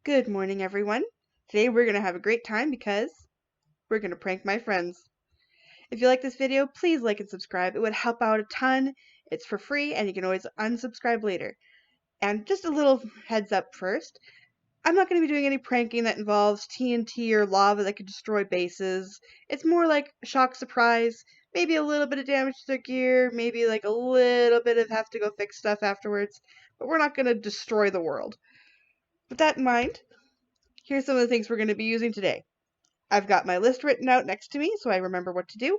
Good morning, everyone. Today we're going to have a great time because we're going to prank my friends. If you like this video, please like and subscribe. It would help out a ton. It's for free and you can always unsubscribe later. And just a little heads up first, I'm not going to be doing any pranking that involves TNT or lava that could destroy bases. It's more like a shock surprise, maybe a little bit of damage to their gear, maybe like a little bit of have to go fix stuff afterwards, but we're not going to destroy the world. With that in mind, here's some of the things we're going to be using today. I've got my list written out next to me so I remember what to do,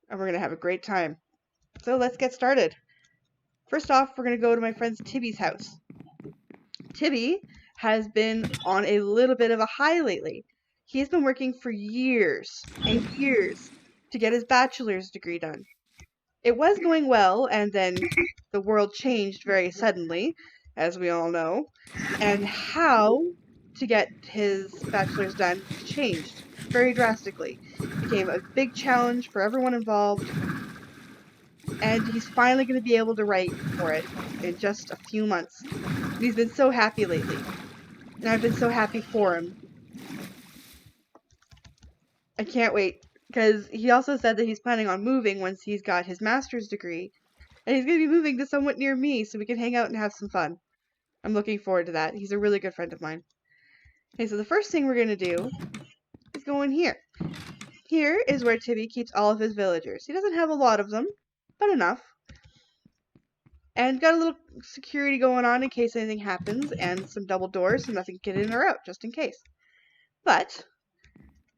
and we're going to have a great time. So let's get started. First off, we're going to go to my friend Tibby's house. Tibby has been on a little bit of a high lately. He's been working for years and years to get his bachelor's degree done. It was going well, and then the world changed very suddenly, as we all know, and how to get his bachelor's done changed very drastically. It became a big challenge for everyone involved, and he's finally going to be able to write for it in just a few months. And he's been so happy lately, and I've been so happy for him. I can't wait, because he also said that he's planning on moving once he's got his master's degree, and he's going to be moving to somewhat near me so we can hang out and have some fun. I'm looking forward to that. He's a really good friend of mine. Okay, so the first thing we're going to do is go in here. Here is where Tibby keeps all of his villagers. He doesn't have a lot of them, but enough. And got a little security going on in case anything happens, and some double doors so nothing can get in or out, just in case. But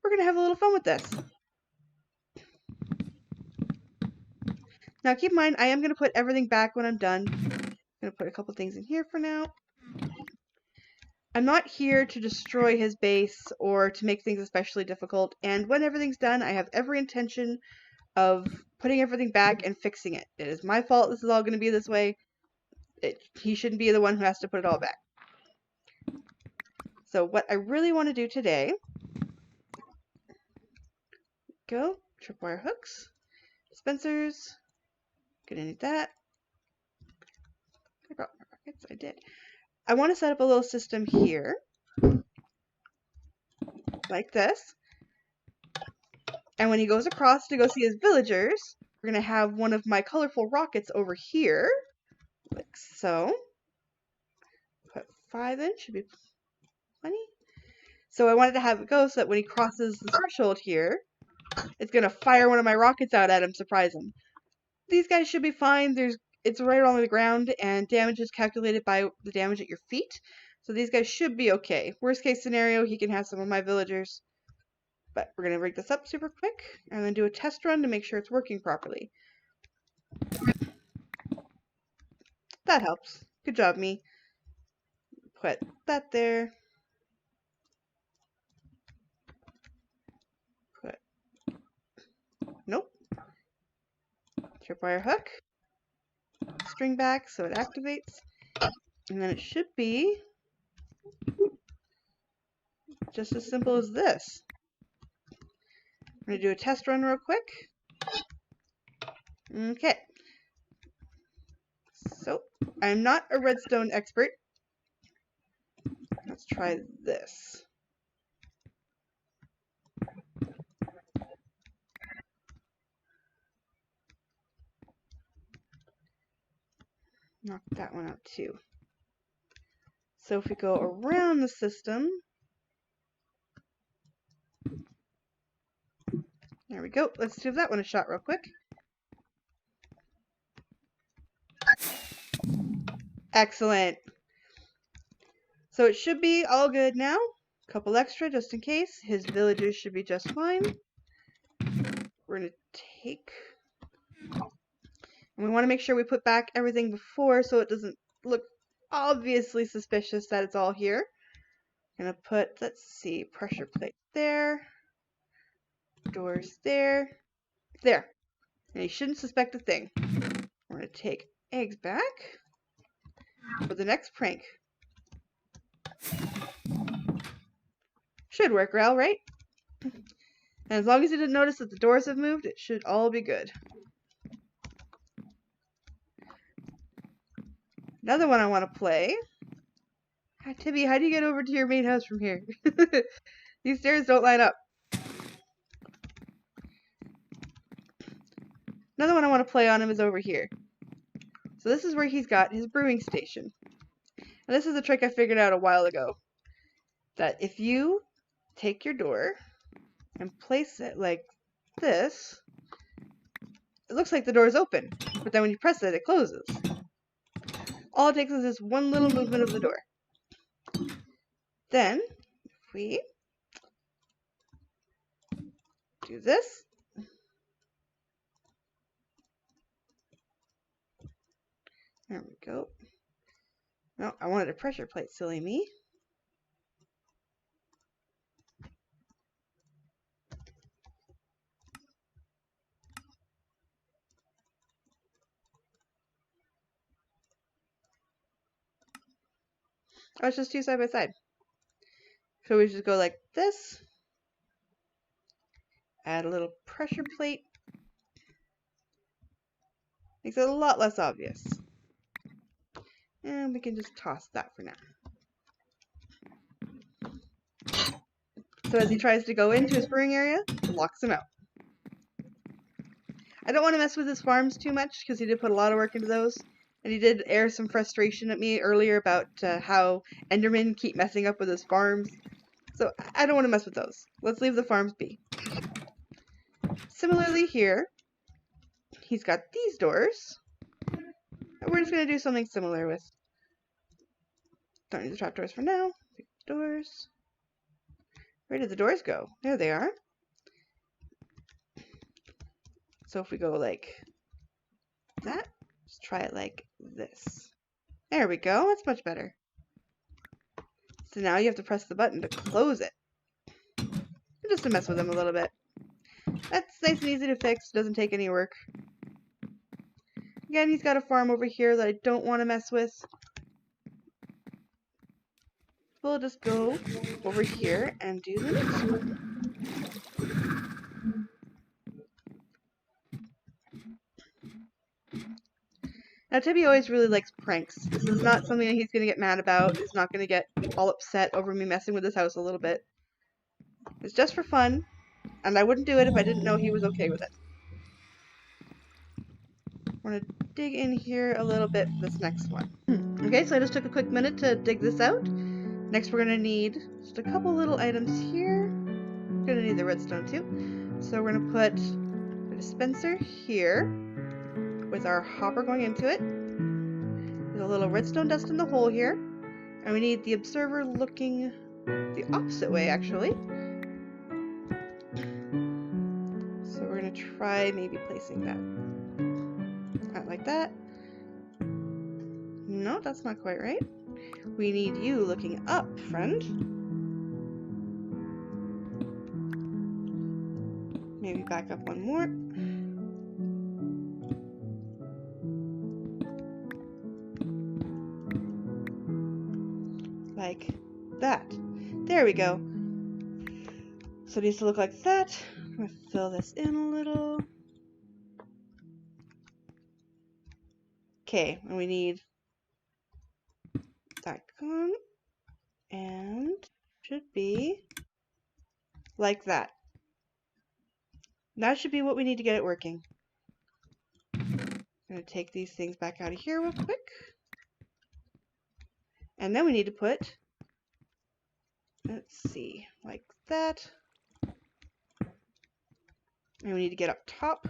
we're going to have a little fun with this. Now keep in mind, I am going to put everything back when I'm done. I'm going to put a couple things in here for now. I'm not here to destroy his base or to make things especially difficult, and when everything's done, I have every intention of putting everything back and fixing it. It is my fault this is all going to be this way. He shouldn't be the one who has to put it all back. So what I really want to do today, go, tripwire hooks, dispensers, gonna need that. I brought my rockets, I did. I want to set up a little system here, like this. And when he goes across to go see his villagers, we're going to have one of my colorful rockets over here, like so. Put 5 in, should be plenty. So I wanted to have it go so that when he crosses the threshold here, it's going to fire one of my rockets out at him, surprise him. These guys should be fine. It's right along the ground, and damage is calculated by the damage at your feet. So these guys should be okay. Worst case scenario, he can have some of my villagers. But we're going to rig this up super quick and then do a test run to make sure it's working properly. That helps. Good job, me. Put that there. Put... Nope. Tripwire hook. String back so it activates. And then it should be just as simple as this. I'm going to do a test run real quick. Okay. So, I'm not a redstone expert. Let's try this. Knock that one out too. So if we go around the system, there we go. Let's give that one a shot real quick. Excellent. So it should be all good now. A couple extra just in case. His villagers should be just fine. We're going to take... And we want to make sure we put back everything before so it doesn't look obviously suspicious that it's all here. I'm going to put, let's see, pressure plate there. Doors there. There. And he shouldn't suspect a thing. We're going to take eggs back for the next prank. Should work well, right? And as long as you didn't notice that the doors have moved, it should all be good. Another one I want to play Hi, Tibby, how do you get over to your main house from here? These stairs don't line up. Another one I want to play on him is over here. So this is where he's got his brewing station. And this is a trick I figured out a while ago. That if you take your door and place it like this, it looks like the door is open. But then when you press it, it closes. All it takes is this one little movement of the door. Then, if we do this, there we go. No, I wanted a pressure plate, silly me. Oh, it's just two side by side. So we just go like this. Add a little pressure plate. Makes it a lot less obvious. And we can just toss that for now. So as he tries to go into his brewing area, it locks him out. I don't want to mess with his farms too much because he did put a lot of work into those. And he did air some frustration at me earlier about how Endermen keep messing up with his farms. So I don't want to mess with those. Let's leave the farms be. Similarly here, he's got these doors. And we're just going to do something similar with... Don't need the trapdoors for now. Doors. Where did the doors go? There they are. So if we go like that, let's try it like this. There we go. That's much better. So now you have to press the button to close it. Just to mess with them a little bit. That's nice and easy to fix. Doesn't take any work. Again, he's got a farm over here that I don't want to mess with. We'll just go over here and do the next one. Now, Tibby always really likes pranks. This is not something that he's going to get mad about. He's not going to get all upset over me messing with his house a little bit. It's just for fun, and I wouldn't do it if I didn't know he was okay with it. I want to dig in here a little bit for this next one. Okay, so I just took a quick minute to dig this out. Next, we're going to need just a couple little items here. We're going to need the redstone too. So we're going to put a dispenser here with our hopper going into it. There's a little redstone dust in the hole here. And we need the observer looking the opposite way, actually. So we're going to try maybe placing that out like that. No, that's not quite right. We need you looking up, friend. Maybe back up one more. Like that. There we go. So it needs to look like that. I'm going to fill this in a little. Okay, and we need that gone. And should be like that. That should be what we need to get it working. I'm going to take these things back out of here real quick. And then we need to put, let's see, like that. And we need to get up top.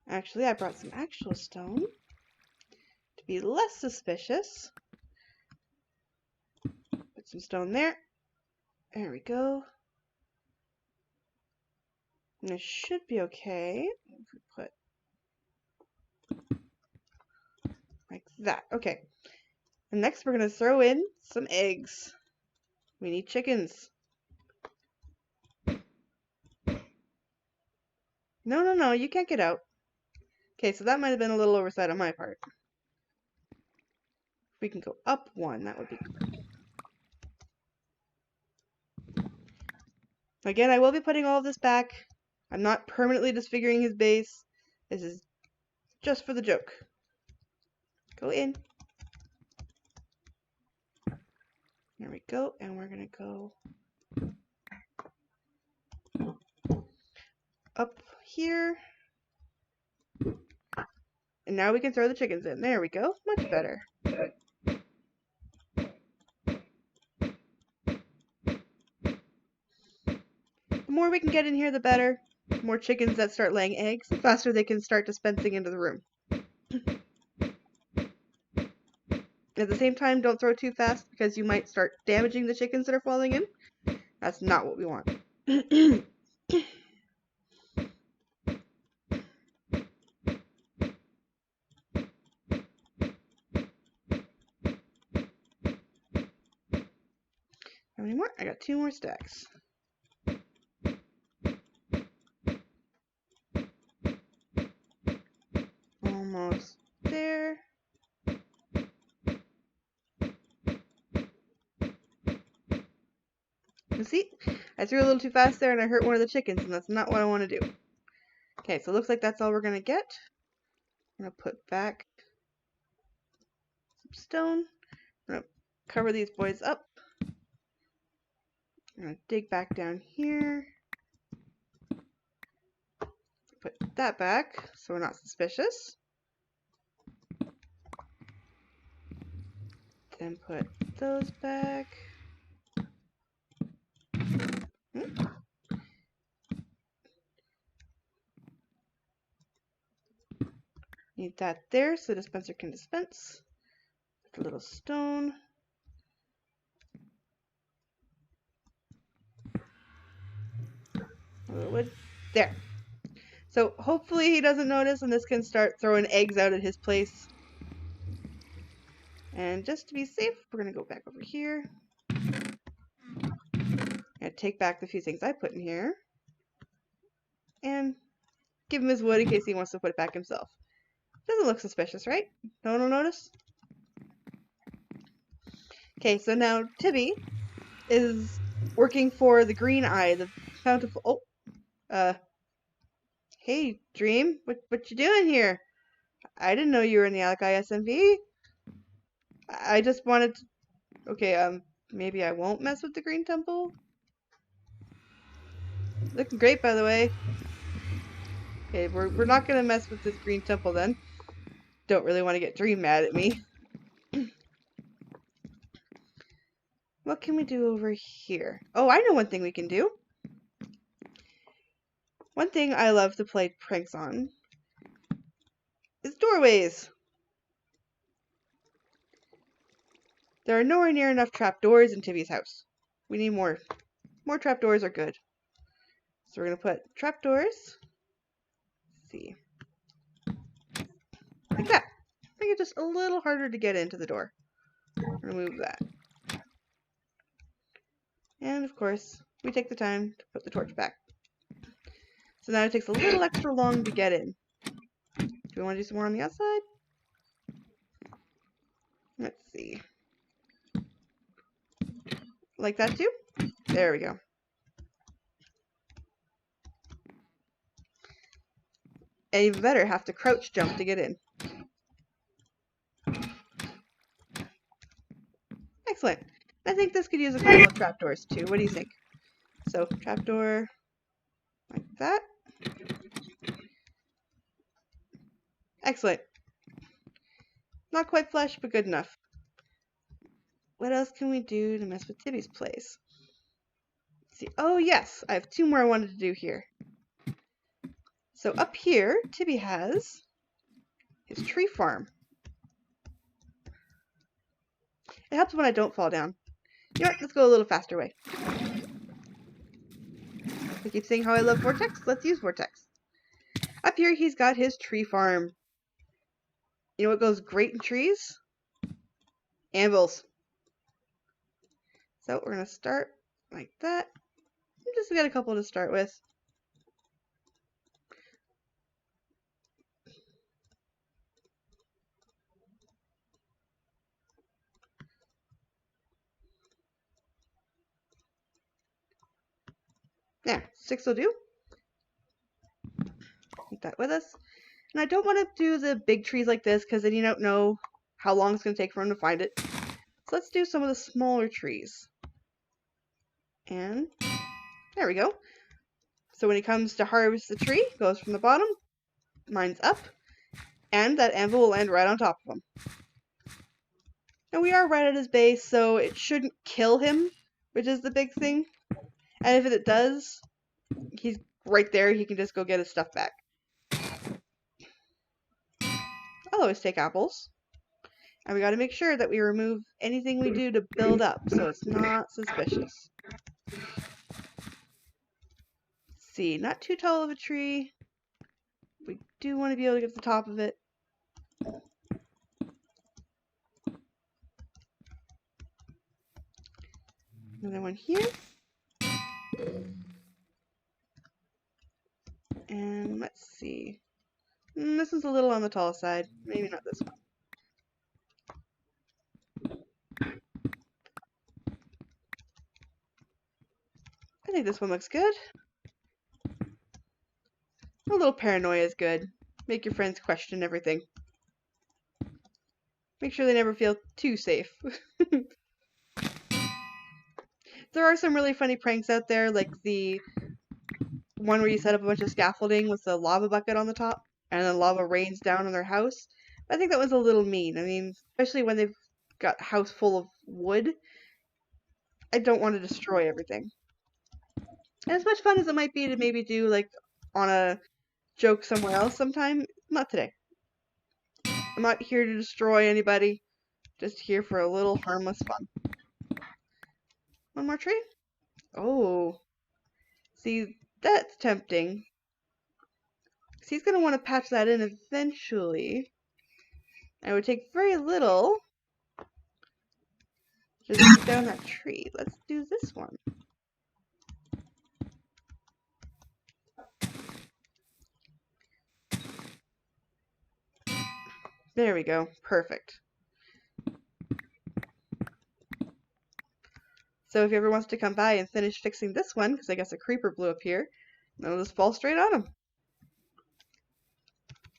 Actually, I brought some actual stone to be less suspicious. Put some stone there. There we go. And this should be okay. If we put like that. Okay. And next we're going to throw in some eggs. We need chickens. No, you can't get out. Okay, so that might have been a little oversight on my part. If we can go up one, that would be good. Again, I will be putting all of this back I'm not permanently disfiguring his base. This is just for the joke. Go in. There we go, and we're gonna go up here. And now we can throw the chickens in. There we go. Much better. The more we can get in here, the better. The more chickens that start laying eggs, the faster they can start dispensing into the room. At the same time, don't throw too fast because you might start damaging the chickens that are falling in. That's not what we want. How many more? I got 2 more stacks. Almost there. You see, I threw a little too fast there and I hurt one of the chickens, and that's not what I want to do. Okay, so it looks like that's all we're going to get. I'm going to put back some stone. I'm going to cover these boys up. I'm going to dig back down here. Put that back so we're not suspicious. Then put those back. Need that there so the dispenser can dispense. A little stone. A little wood. There. So hopefully he doesn't notice and this can start throwing eggs out at his place. And just to be safe, we're going to go back over here. And take back the few things I put in here. And give him his wood in case he wants to put it back himself. Doesn't look suspicious, right? No one will notice? Okay, so now Tibby is working for the green eye, the bountiful... Oh, hey, Dream, what you doing here? I didn't know you were in the Al3kai SMP. I just wanted to... Okay, maybe I won't mess with the green temple. Looking great, by the way. Okay, we're not gonna mess with this green temple then. Don't really want to get Dream mad at me. What can we do over here? Oh, I know one thing we can do. One thing I love to play pranks on is doorways. There are nowhere near enough trapdoors in Tibby's house. We need more. More trapdoors are good. So we're going to put trapdoors. Let's see. Like that. Make it just a little harder to get into the door. Remove that. And of course, we take the time to put the torch back. So now it takes a little extra long to get in. Do we want to do some more on the outside? Let's see. Like that too? There we go. And even better, have to crouch jump to get in. Excellent. I think this could use a couple of trapdoors too. What do you think? So, trapdoor like that. Excellent. Not quite flush, but good enough. What else can we do to mess with Tibby's place? Let's see. Oh, yes. I have 2 more I wanted to do here. So up here, Tibby has his tree farm. It helps when I don't fall down. You know what? Let's go a little faster way. I keep saying how I love Vortex. Let's use Vortex. Up here, he's got his tree farm. You know what goes great in trees? Anvils. So we're going to start like that. Just got a couple to start with. Yeah, 6 will do. keep that with us. And I don't want to do the big trees like this because then you don't know how long it's going to take for him to find it. So let's do some of the smaller trees. And there we go. So when he comes to harvest the tree, goes from the bottom, mine's up, and that anvil will land right on top of him. Now we are right at his base, so it shouldn't kill him, which is the big thing. And if it does, he's right there, he can just go get his stuff back. I'll always take apples. And we gotta make sure that we remove anything we do to build up, so it's not suspicious. Let's see, not too tall of a tree. We do want to be able to get to the top of it. Another one here. And let's see. This is a little on the tall side. Maybe not this one. I think this one looks good. A little paranoia is good. Make your friends question everything. Make sure they never feel too safe. There are some really funny pranks out there, like the one where you set up a bunch of scaffolding with a lava bucket on the top, and then lava rains down on their house. I think that was a little mean. I mean, especially when they've got a house full of wood. I don't want to destroy everything. And as much fun as it might be to maybe do, like, on a joke somewhere else sometime, not today. I'm not here to destroy anybody, just here for a little harmless fun. One more tree? Oh. See, that's tempting. So he's going to want to patch that in eventually. And it would take very little to take down that tree. Let's do this one. There we go. Perfect. So if he ever wants to come by and finish fixing this one, because I guess a creeper blew up here, then it'll just fall straight on him.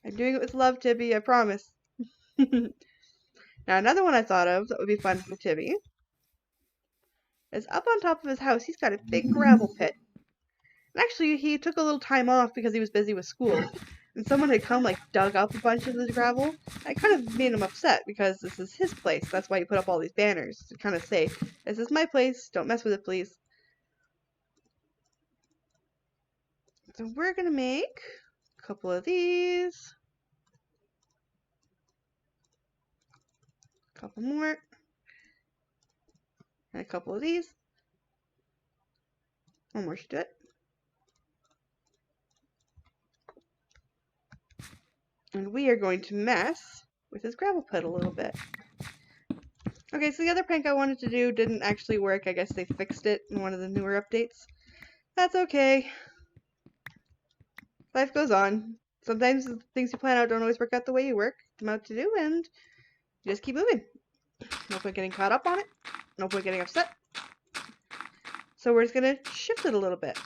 I'm doing it with love, Tibby, I promise. Now another one I thought of that would be fun for Tibby is up on top of his house, he's got a big gravel pit. And actually, he took a little time off because he was busy with school. And someone had come, like, dug up a bunch of the gravel. I kind of made him upset because this is his place. That's why he put up all these banners to kind of say, this is my place, don't mess with it, please. So we're going to make a couple of these. A couple more. And a couple of these. One more should do it. And we are going to mess with his gravel pit a little bit. Okay, so the other prank I wanted to do didn't actually work. I guess they fixed it in one of the newer updates. That's okay. Life goes on. Sometimes the things you plan out don't always work out the way you work them out to do, and you just keep moving. No point getting caught up on it. No point getting upset. So we're just going to shift it a little bit.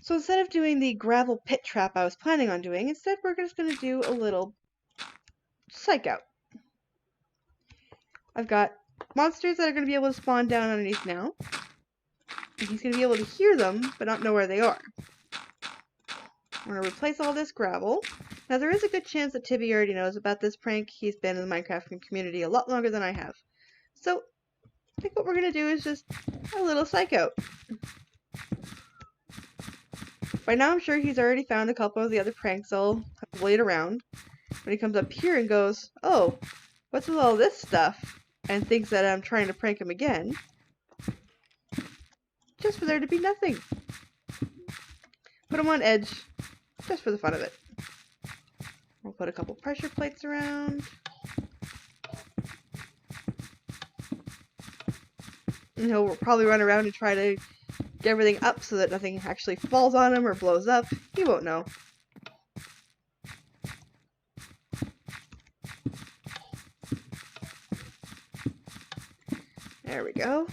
So instead of doing the gravel pit trap I was planning on doing, instead we're just going to do a little psych out. I've got monsters that are going to be able to spawn down underneath now. And he's going to be able to hear them, but not know where they are. I'm going to replace all this gravel. Now there is a good chance that Tibby already knows about this prank. He's been in the Minecraft community a lot longer than I have. So I think what we're going to do is just a little psych out. By now I'm sure he's already found a couple of the other pranks I'll have laid around. When he comes up here and goes, oh, what's with all this stuff? And thinks that I'm trying to prank him again. Just for there to be nothing. Put him on edge, just for the fun of it. We'll put a couple pressure plates around. And he'll probably run around and try to get everything up so that nothing actually falls on him or blows up. He won't know. There we go.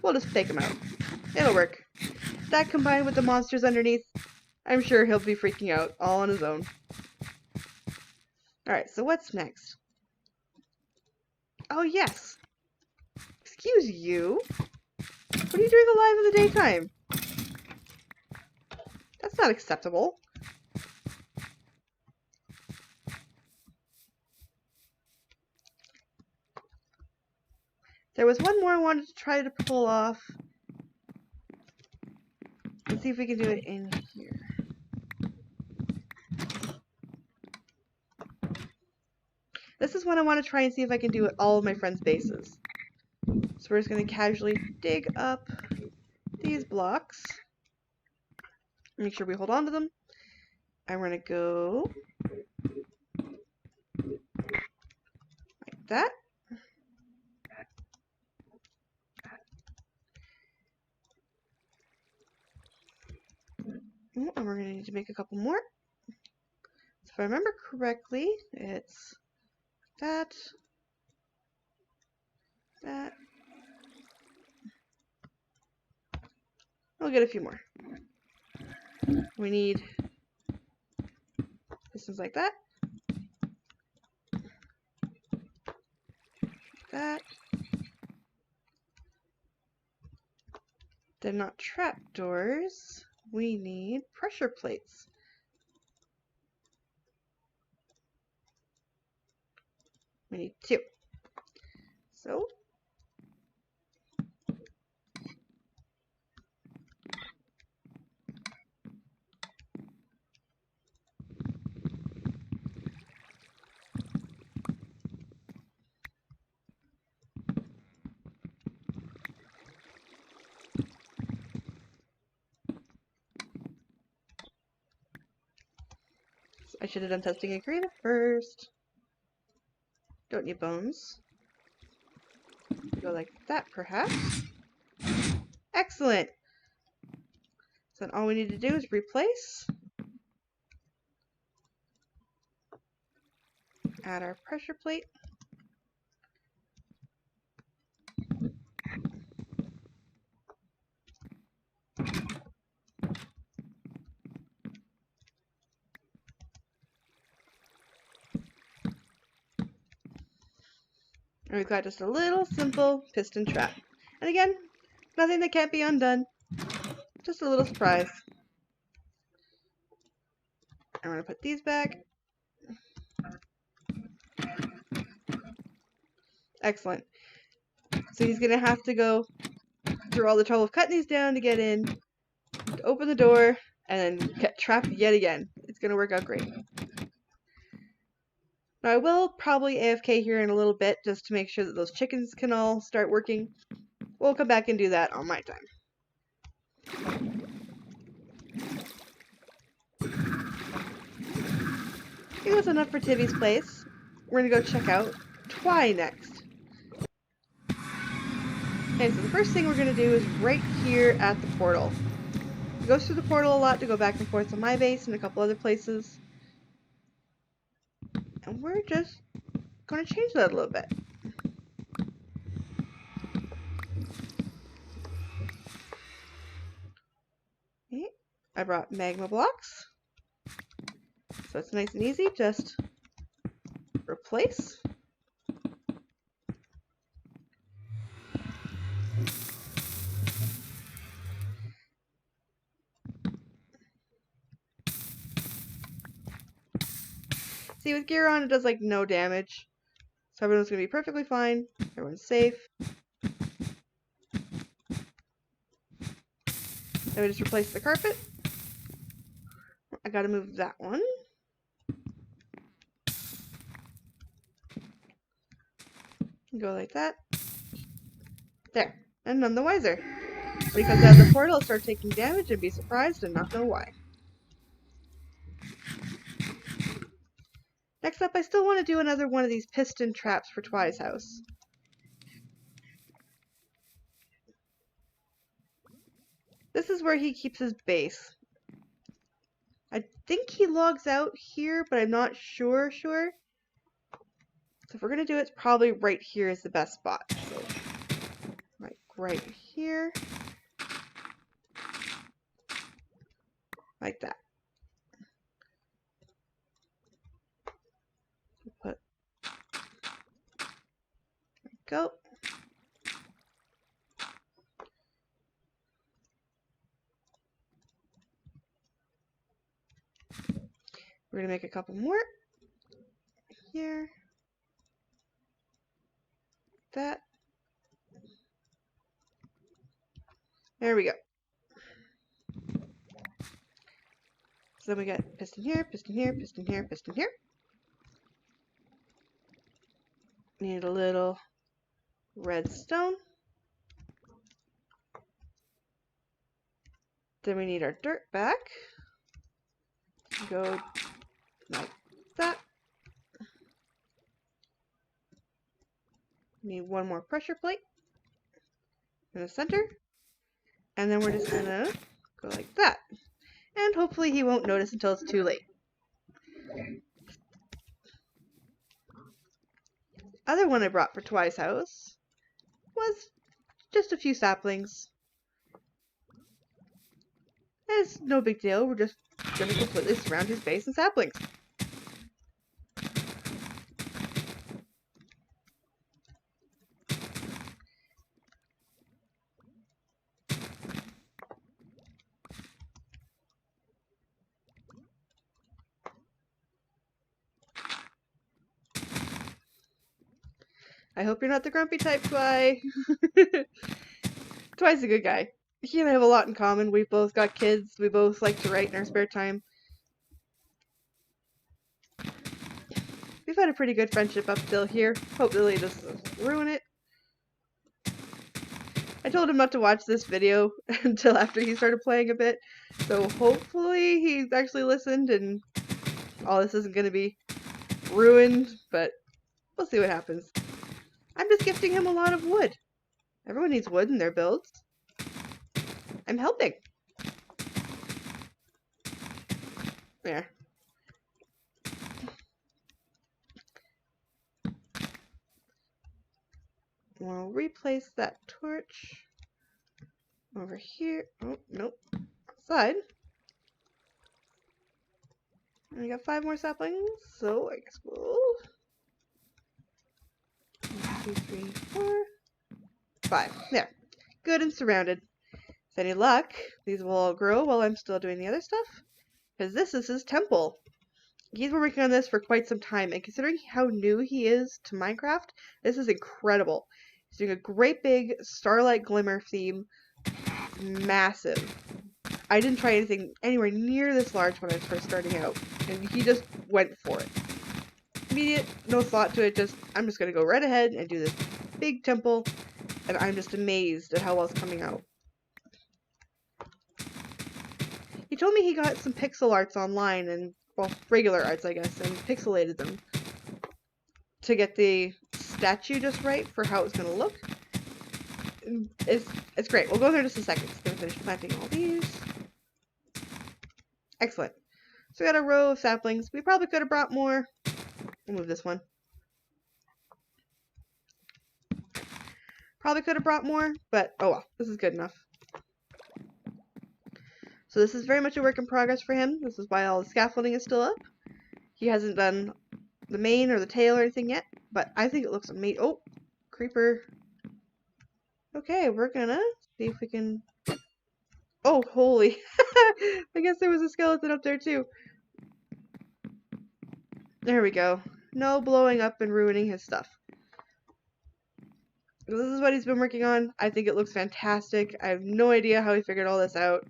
We'll just fake him out. It'll work. That combined with the monsters underneath, I'm sure he'll be freaking out all on his own. Alright, so what's next? Oh yes! Excuse you? What are you doing alive in the daytime? That's not acceptable. There was one more I wanted to try to pull off. Let's see if we can do it in here. This is one I want to try and see if I can do at all of my friends' bases. So we're just going to casually dig up these blocks. Make sure we hold on to them. And we're going to go like that. And we're going to need to make a couple more. So if I remember correctly, it's that, that. We'll get a few more. We need pistons like that. That. They're not trapdoors. We need pressure plates. We need 2. So I should have done testing and creative first. Don't need bones. Go like that, perhaps. Excellent! So then all we need to do is replace. Add our pressure plate. And we've got just a little simple piston trap. And again, nothing that can't be undone. Just a little surprise. I'm going to put these back. Excellent. So he's going to have to go through all the trouble of cutting these down to get in, to open the door, and then get trapped yet again. It's going to work out great. Now I will probably AFK here in a little bit just to make sure that those chickens can all start working. We'll come back and do that on my time. I think that's enough for Tibby's place. We're going to go check out Twy next. Okay, so the first thing we're going to do is right here at the portal. It goes through the portal a lot to go back and forth to my base and a couple other places. And we're just going to change that a little bit. Okay, I brought magma blocks. So it's nice and easy, just replace. See, with gear on, it does like no damage. So everyone's going to be perfectly fine. Everyone's safe. Then we just replace the carpet. I got to move that one. Go like that. There. And none the wiser. When he comes out of the portal, he'll start taking damage and be surprised and not know why. Next up, I still want to do another one of these piston traps for Twy's house. This is where he keeps his base. I think he logs out here, but I'm not sure. So if we're going to do it, it's probably right here is the best spot. So, right here. like that. Put, go. We're gonna make a couple more here. That. There we go. So then we got piston here, piston here, piston here, piston here. Need a little redstone. Then we need our dirt back. Go like that. Need one more pressure plate in the center. And then we're just gonna go like that. And hopefully he won't notice until it's too late. Other one I brought for Twi's house was just a few saplings. It's no big deal, we're just gonna completely surround his base in saplings. I hope you're not the grumpy type, Twi. Twi's a good guy. He and I have a lot in common. We've both got kids. We both like to write in our spare time. We've had a pretty good friendship up till here. Hopefully this doesn't ruin it. I told him not to watch this video until after he started playing a bit. So hopefully he's actually listened and all this isn't going to be ruined. But we'll see what happens. I'm just gifting him a lot of wood. Everyone needs wood in their builds. I'm helping. There. We'll replace that torch over here. Oh, nope. Outside. And we got 5 more saplings, so I guess we'll... 1, 2, 3, 4, 5. There. Good and surrounded. With any luck, these will all grow while I'm still doing the other stuff. Because this is his temple. He's been working on this for quite some time, and considering how new he is to Minecraft, this is incredible. He's doing a great big starlight glimmer theme. Massive. I didn't try anything anywhere near this large when I was first starting out, and he just went for it. Immediate, no thought to it, I'm just going to go right ahead and do this big temple, and I'm just amazed at how well it's coming out. He told me he got some pixel arts online, and, well, regular arts, I guess, and pixelated them to get the statue just right for how it's going to look. It's great. We'll go there in just a second. Just going to finish planting all these. Excellent. So we got a row of saplings. We probably could have brought more. We'll move this one. Probably could have brought more, but oh well. This is good enough. So this is very much a work in progress for him. This is why all the scaffolding is still up. He hasn't done the mane or the tail or anything yet, but I think it looks amazing. Oh, creeper. Okay, we're gonna see if we can... Oh, holy. I guess there was a skeleton up there too. There we go. No blowing up and ruining his stuff. This is what he's been working on. I think it looks fantastic. I have no idea how he figured all this out.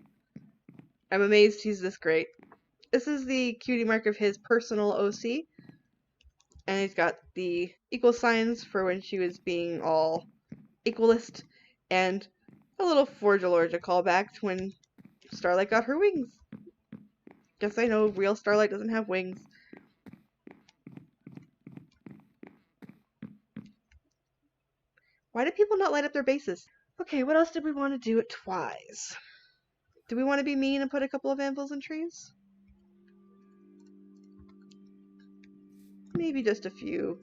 I'm amazed he's this great. This is the cutie mark of his personal OC. And he's got the equal signs for when she was being all equalist. And a little Forge Alorja callback to when Starlight got her wings. Guess I know real Starlight doesn't have wings. Why do people not light up their bases? Okay, what else did we want to do at Twi's? Do we want to be mean and put a couple of anvils in trees? Maybe just a few.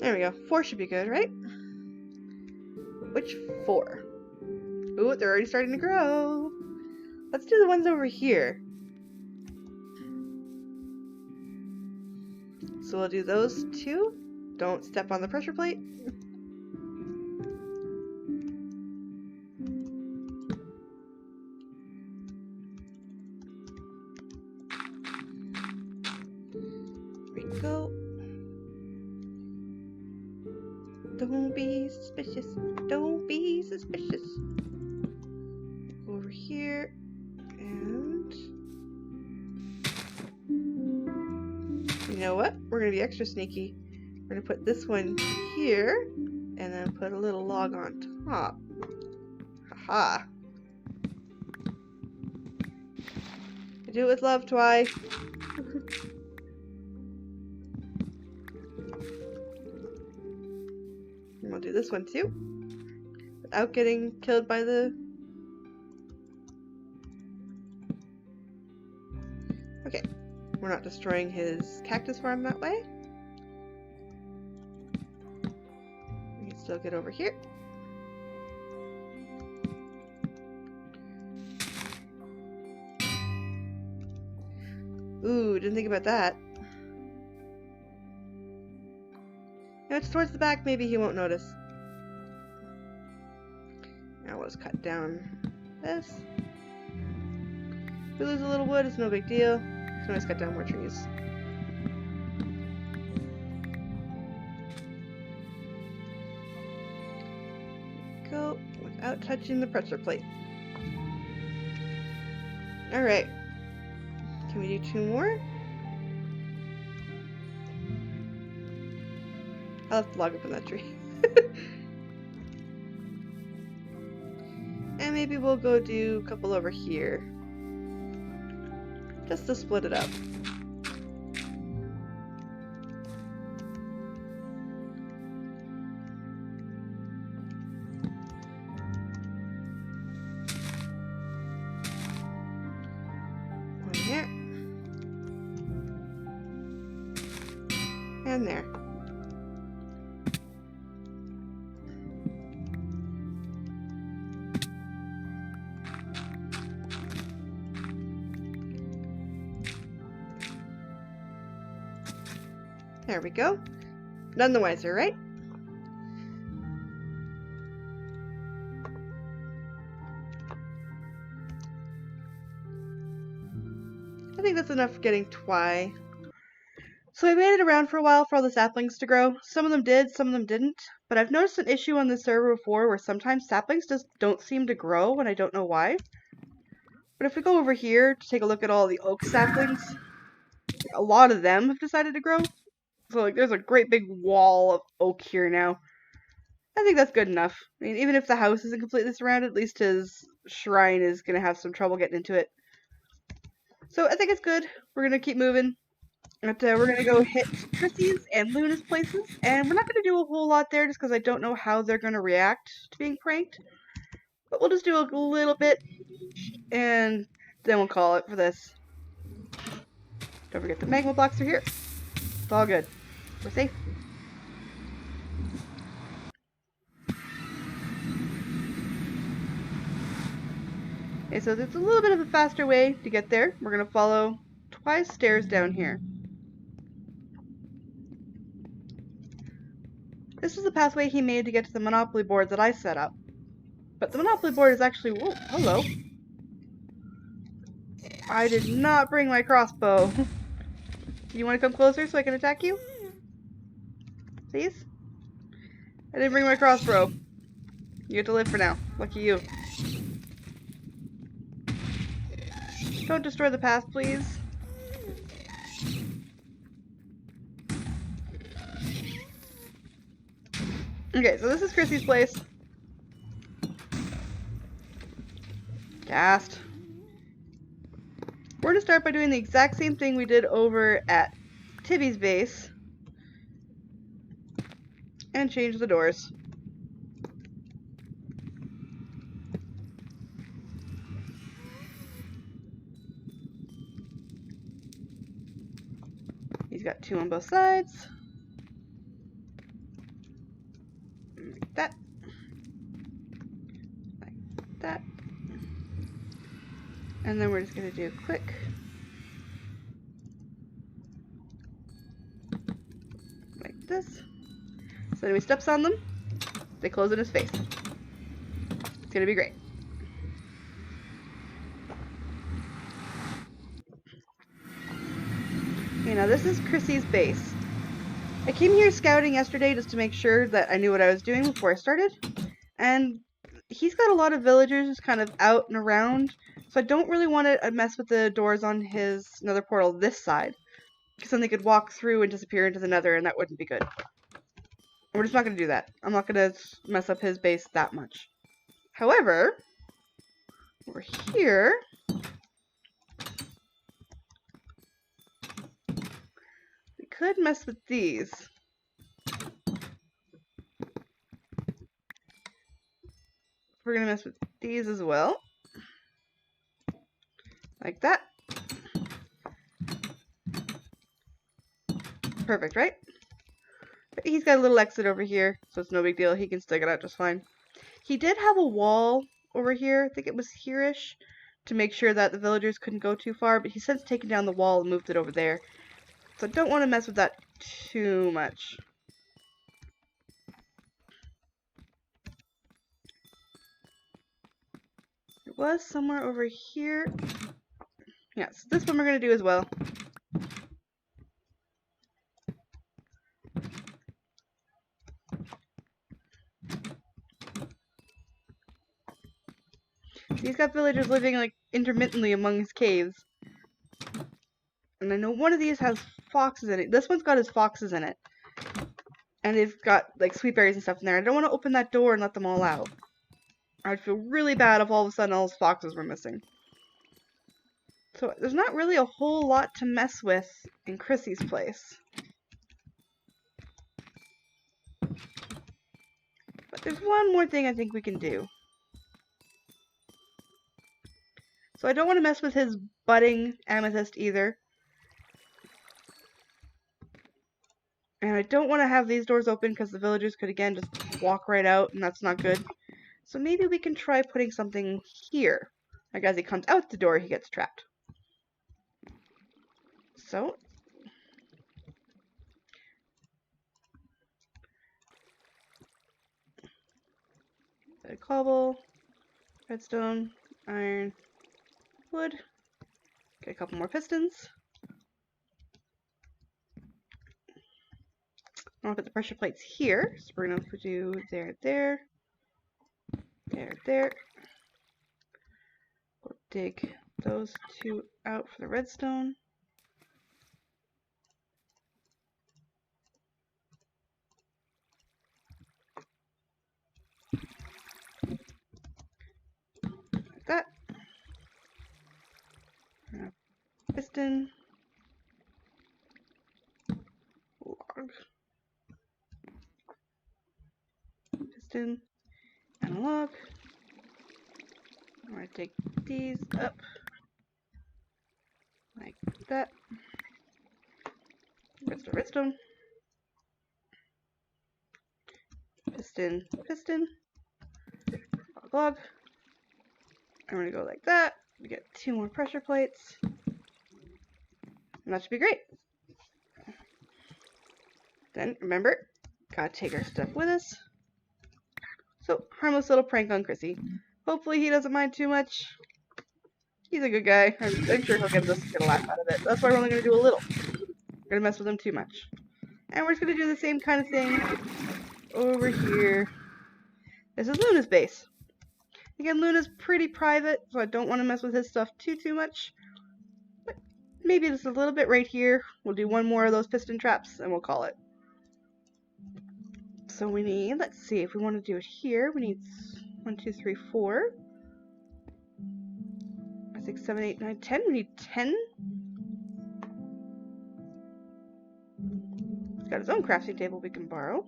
There we go. 4 should be good, right? Which 4? Ooh, they're already starting to grow. Let's do the ones over here. So we'll do those 2. Don't step on the pressure plate. There we go. Don't be suspicious. Don't be suspicious. Over here. And you know what? We're going to be extra sneaky. We're going to put this one here and then put a little log on top. Haha. I do it with love, Twi. And we'll do this one too. Without getting killed by the... Okay. We're not destroying his cactus farm that way. We can still get over here. Ooh, didn't think about that. If it's towards the back, maybe he won't notice. Now we'll just cut down this. If we lose a little wood, it's no big deal. We can always cut down more trees. Go without touching the pressure plate. Alright. Can we do 2 more? I'll have to log up in that tree. And maybe we'll go do a couple over here. Just to split it up. One here. And there. There we go. None the wiser, right? I think that's enough for getting Twi. So I waited around for a while for all the saplings to grow. Some of them did, some of them didn't. But I've noticed an issue on this server before where sometimes saplings just don't seem to grow and I don't know why. But if we go over here to take a look at all the oak saplings, a lot of them have decided to grow. So like there's a great big wall of oak here now. I think that's good enough. I mean, even if the house isn't completely surrounded, at least his shrine is going to have some trouble getting into it. So I think it's good. We're going to keep moving. But we're going to go hit Chrissy's and Luna's places. And we're not going to do a whole lot there just because I don't know how they're going to react to being pranked. But we'll just do a little bit. And then we'll call it for this. Don't forget the magma blocks are here. It's all good. We're safe. Okay, so there's a little bit of a faster way to get there. We're going to follow Twi's stairs down here. This is the pathway he made to get to the Monopoly board that I set up. But the Monopoly board is actually... Whoa, hello. I did not bring my crossbow. Do you want to come closer so I can attack you? Please? I didn't bring my crossbow. You get to live for now. Lucky you. Don't destroy the path, please. Okay, so this is Chrissy's place. Cast. We're going to start by doing the exact same thing we did over at Tibby's base. And change the doors. He's got 2 on both sides. Like that. Like that. And then we're just going to do quick. Like this. So when he steps on them, they close in his face. It's going to be great. Okay, now this is Chrissy's base. I came here scouting yesterday just to make sure that I knew what I was doing before I started. And he's got a lot of villagers kind of out and around. So I don't really want to mess with the doors on his nether portal this side. Because then they could walk through and disappear into the nether, and that wouldn't be good. We're just not going to do that. I'm not going to mess up his base that much. However, over here, we could mess with these. We're going to mess with these as well. Like that. Perfect, right? But he's got a little exit over here, so it's no big deal. He can stick it out just fine. He did have a wall over here, I think it was here-ish, to make sure that the villagers couldn't go too far, but he's since taken down the wall and moved it over there. So I don't want to mess with that too much. It was somewhere over here. Yes, this one we're going to do as well. He's got villagers living like intermittently among his caves. And I know one of these has foxes in it. This one's got his foxes in it. And they've got like sweet berries and stuff in there. I don't want to open that door and let them all out. I'd feel really bad if all of a sudden all his foxes were missing. So there's not really a whole lot to mess with in Chrissy's place. But there's one more thing I think we can do. So I don't want to mess with his budding amethyst either. And I don't want to have these doors open because the villagers could again just walk right out, and that's not good. So maybe we can try putting something here. Like as he comes out the door, he gets trapped. So cobble, redstone, iron, wood. Get a couple more pistons. I'm gonna put the pressure plates here. So we're gonna do there, there, there, there. We'll dig those two out for the redstone. Like that. Piston. Log. Piston. And a log. I'm going to take these up. Like that. Redstone, redstone. Piston, piston. Log, log. I'm going to go like that. We get 2 more pressure plates. And that should be great. Then, remember, gotta take our stuff with us. So, harmless little prank on Chrissy. Hopefully he doesn't mind too much. He's a good guy. I'm sure he'll get a laugh out of it. That's why we're only gonna do a little. We're gonna mess with him too much. And we're just gonna do the same kind of thing over here. This is Luna's base. Again, Luna's pretty private, so I don't want to mess with his stuff too much. But maybe just a little bit right here. We'll do 1 more of those piston traps, and we'll call it. So we need, let's see, if we want to do it here, we need 1, 2, 3, 4, 5, 6, 7, 8, 9, 10. We need 10. He's got his own crafting table we can borrow.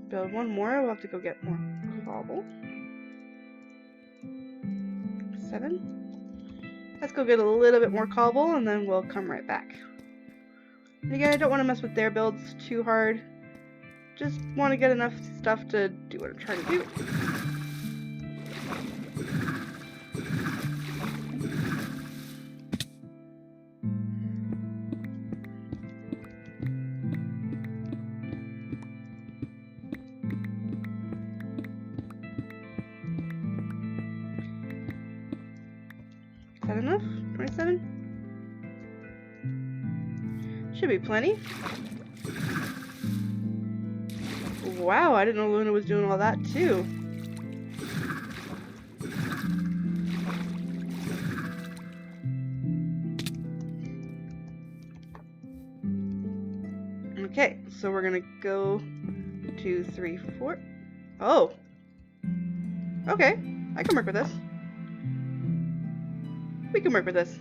Build 1 more, we'll have to go get more cobble. 7. Let's go get a little bit more cobble and then we'll come right back. And again, I don't want to mess with their builds too hard. just want to get enough stuff to do what I'm trying to do. Is that enough? 27? Should be plenty. Wow, I didn't know Luna was doing all that too. Okay, so we're gonna go 2, 3, 4. Oh. Okay, I can work with this. We can work with this.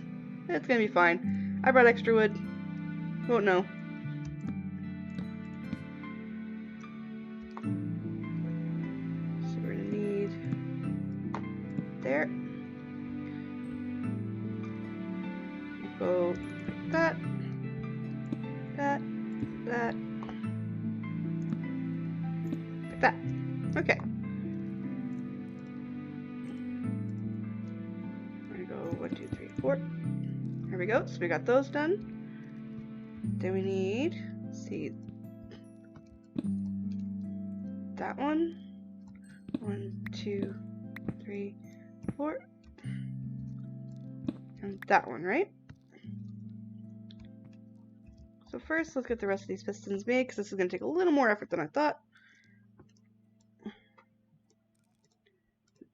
It's gonna be fine. I brought extra wood. Won't know. So we're gonna need there. Go that, that, that, like that. Okay. We're gonna go 1, 2, 3, 4. There we go. So we got those done. Then we need, let's see, that one. 1, 2, 3, 4. And that one, right? So first, let's get the rest of these pistons made, because this is going to take a little more effort than I thought.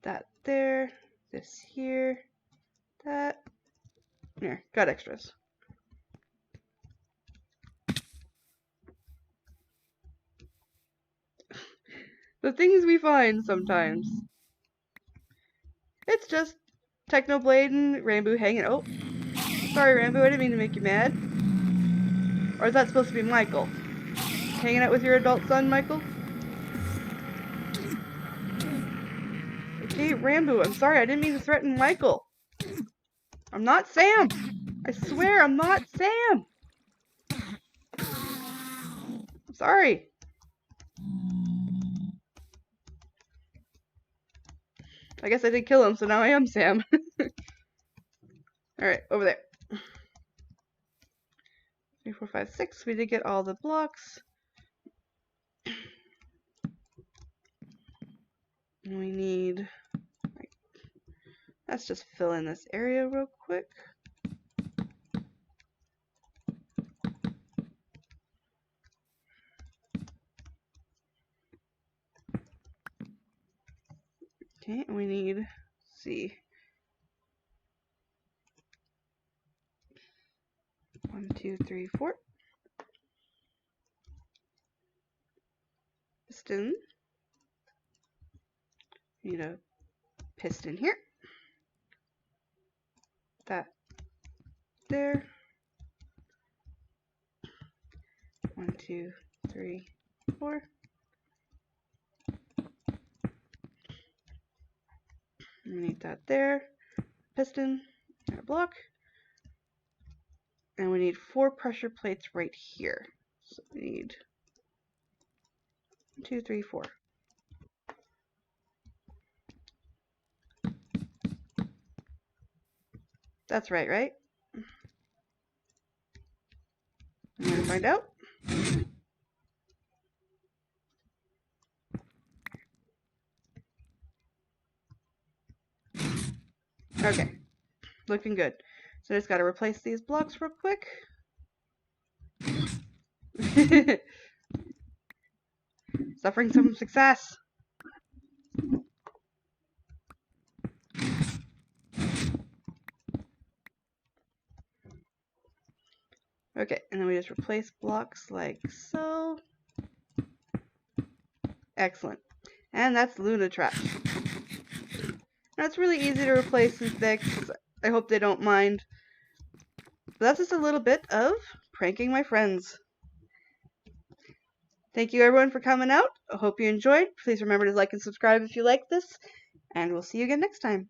That there, this here, that. There, got extras. The things we find sometimes. It's just Technoblade and Rainbow hanging. Oh, sorry, Rainbow, I didn't mean to make you mad. Or is that supposed to be Michael? Hanging out with your adult son, Michael? Okay, Rainbow, I'm sorry, I didn't mean to threaten Michael. I'm not Sam. I swear, I'm not Sam. I'm sorry. I guess I did kill him, so now I am Sam. Alright, over there. 3, 4, 5, 6. We did get all the blocks. And we need, let's just fill in this area real quick. Okay, and we need, let's see, 1, 2, 3, 4. Piston. Need a piston here. That there. 1, 2, 3, 4. We need that there. Piston. Our block. And we need 4 pressure plates right here. So we need 1, 2, 3, 4. That's right, right? I'm gonna find out. Okay, looking good. So I just gotta replace these blocks real quick. Suffering some success. Okay, and then we just replace blocks like so. Excellent. And that's Luna trash. Now it's really easy to replace and fix. I hope they don't mind. But that's just a little bit of pranking my friends. Thank you everyone for coming out. I hope you enjoyed. Please remember to like and subscribe if you like this. And we'll see you again next time.